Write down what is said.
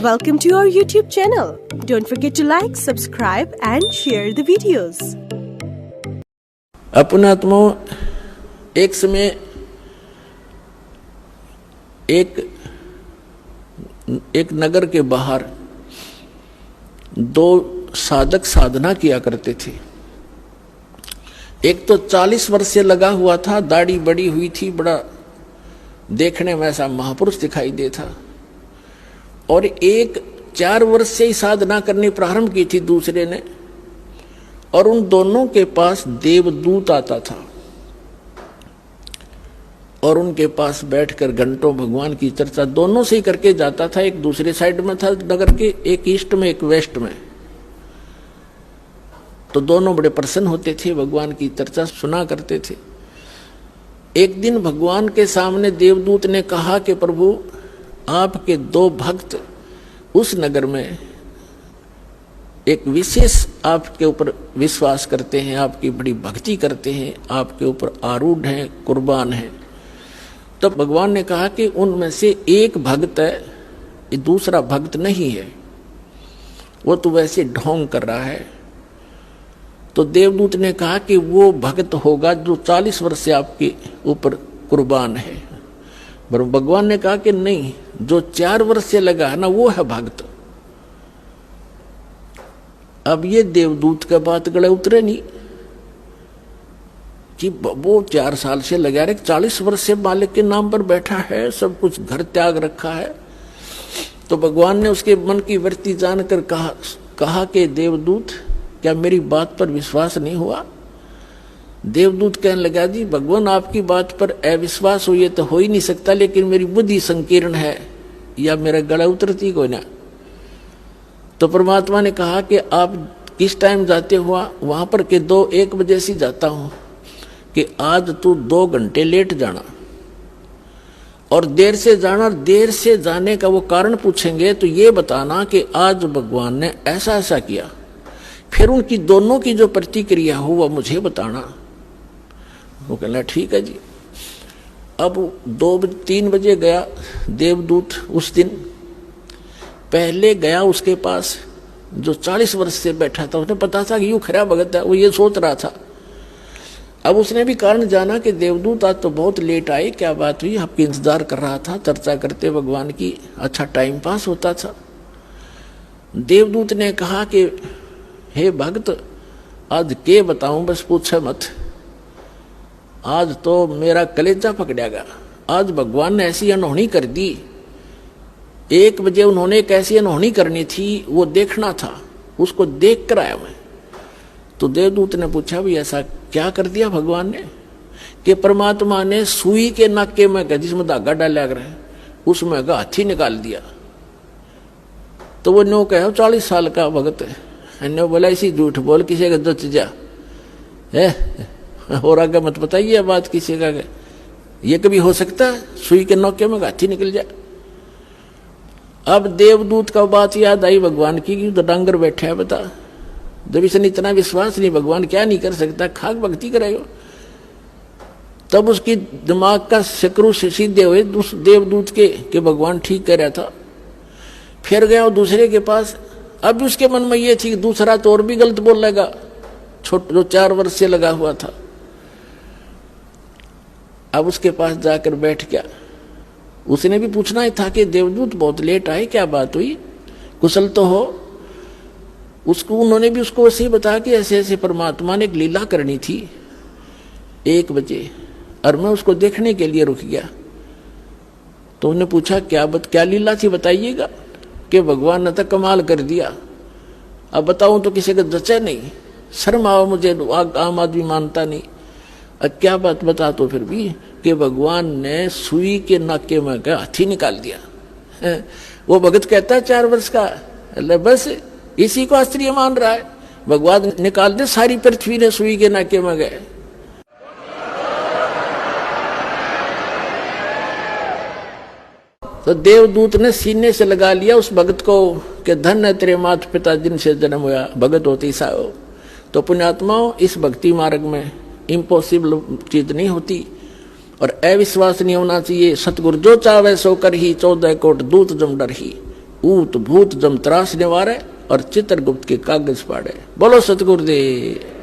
Welcome to our YouTube channel. Don't forget to like, subscribe and share the videos. अपनात्मा एक समय एक नगर के बाहर दो साधक साधना किया करते थे। एक तो 40 वर्ष से लगा हुआ था, दाढ़ी बड़ी हुई थी, बड़ा देखने में ऐसा महापुरुष दिखाई देता, और एक 4 वर्ष से ही साधना करनी प्रारंभ की थी दूसरे ने, और उन दोनों के पास देवदूत आता था और उनके पास बैठकर घंटों भगवान की चर्चा दोनों से ही करके जाता था। एक दूसरे साइड में था नगर के, एक ईस्ट में एक वेस्ट में, तो दोनों बड़े प्रसन्न होते थे, भगवान की चर्चा सुना करते थे। एक दिन भगवान के सामने देवदूत ने कहा कि प्रभु, आपके 2 भक्त उस नगर में एक विशेष आपके ऊपर विश्वास करते हैं, आपकी बड़ी भक्ति करते हैं, आपके ऊपर आरूढ़ हैं, कुर्बान हैं। तब तो भगवान ने कहा कि उनमें से एक भक्त है, ये दूसरा भक्त नहीं है, वो तो वैसे ढोंग कर रहा है। तो देवदूत ने कहा कि वो भक्त होगा जो 40 वर्ष से आपके ऊपर कुर्बान है। पर भगवान ने कहा कि नहीं, जो 4 वर्ष से लगा है ना, वो है भक्त। अब ये देवदूत का बात गले उतरे नहीं कि वो 4 साल से लगा रहे, 40 वर्ष से मालिक के नाम पर बैठा है, सब कुछ घर त्याग रखा है। तो भगवान ने उसके मन की वृत्ति जानकर कहा कि देवदूत, क्या मेरी बात पर विश्वास नहीं हुआ? देवदूत कहने लगा, जी भगवान, आपकी बात पर अविश्वास हुई तो हो ही नहीं सकता, लेकिन मेरी बुद्धि संकीर्ण है, या मेरा गला उतरती कोई ना। तो परमात्मा ने कहा कि आप किस टाइम जाते हुआ? वहां पर के 1 बजे से जाता हूं, कि आज तू 2 घंटे लेट जाना और देर से जाना। देर से जाने का वो कारण पूछेंगे तो ये बताना कि आज भगवान ने ऐसा ऐसा किया, फिर उनकी दोनों की जो प्रतिक्रिया हो वह मुझे बताना। वो कहना ठीक है जी। अब 2-3 बजे गया देवदूत। उस दिन पहले गया उसके पास जो 40 वर्ष से बैठा था, उसने पता था कि यूं खरा भगत है, वो ये सोच रहा था। अब उसने भी कारण जाना कि देवदूत आज तो बहुत लेट आए, क्या बात हुई? आपकी इंतजार कर रहा था, चर्चा करते भगवान की, अच्छा टाइम पास होता था। देवदूत ने कहा कि हे भक्त, आज के बताऊं, बस पूछे मत, आज तो मेरा कलेजा पकड़ेगा। आज भगवान ने ऐसी अनहोनी कर दी। 1 बजे उन्होंने कैसी अनहोनी करनी थी वो देखना था, उसको देख कर आया मैं। तो देवदूत ने पूछा, भी ऐसा क्या कर दिया भगवान ने? कि परमात्मा ने सुई के नाके में, जिसमें धागा डाला कर उसमें का हाथी निकाल दिया। तो वो नो कहो 40 साल का भगत है, ने बोला इसी झूठ बोल, किसी का दच जा है, और आगे मत बताइए बात किसी का, ये कभी हो सकता है सुई के नौके में हाथी निकल जाए? अब देवदूत का बात याद आई भगवान की, कि तो डांगर बैठा है, बता, जब इसने इतना विश्वास नहीं, भगवान क्या नहीं कर सकता, खाक भक्ति करेगा। तब उसकी दिमाग का शकरू से सीधे हुए उस देवदूत के कि भगवान ठीक कह रहा था। फिर गया दूसरे के पास। अब उसके मन में ये थी कि दूसरा तो और भी गलत बोल लेगा, जो 4 वर्ष से लगा हुआ था। अब उसके पास जाकर बैठ गया। उसने भी पूछना ही था कि देवदूत बहुत लेट आए, क्या बात हुई, कुशल तो हो? उसको उन्होंने भी उसको ऐसे ही बताया कि ऐसे ऐसे परमात्मा ने एक लीला करनी थी 1 बजे, और मैं उसको देखने के लिए रुक गया। तो उन्होंने पूछा, क्या लीला थी, बताइएगा। कि भगवान ने तो कमाल कर दिया। अब बताऊं तो किसी का जचा नहीं, शर्म आओ मुझे, आम आदमी मानता नहीं। अब क्या बात बता तो फिर भी, कि भगवान ने सुई के नाके में का हाथी निकाल दिया। वो भगत कहता है 4 वर्ष का, बस इसी को आश्चर्य मान रहा है, भगवान निकाल दे, सारी पृथ्वी ने सुई के नाके में गए। तो देवदूत ने सीने से लगा लिया उस भगत को कि धन है तेरे माता पिता जिनसे जन्म हुआ, भगत होती सा हो। तो पुण्यात्माओं, इस भक्ति मार्ग में इम्पॉसिबल चीज नहीं होती और अविश्वास नहीं होना चाहिए। सतगुरु जो चावे सो कर ही, 14 कोट दूत जम डर ही। ऊत भूत जम त्रास निवारे और चित्रगुप्त के कागज पाड़े। बोलो सतगुरुदेव।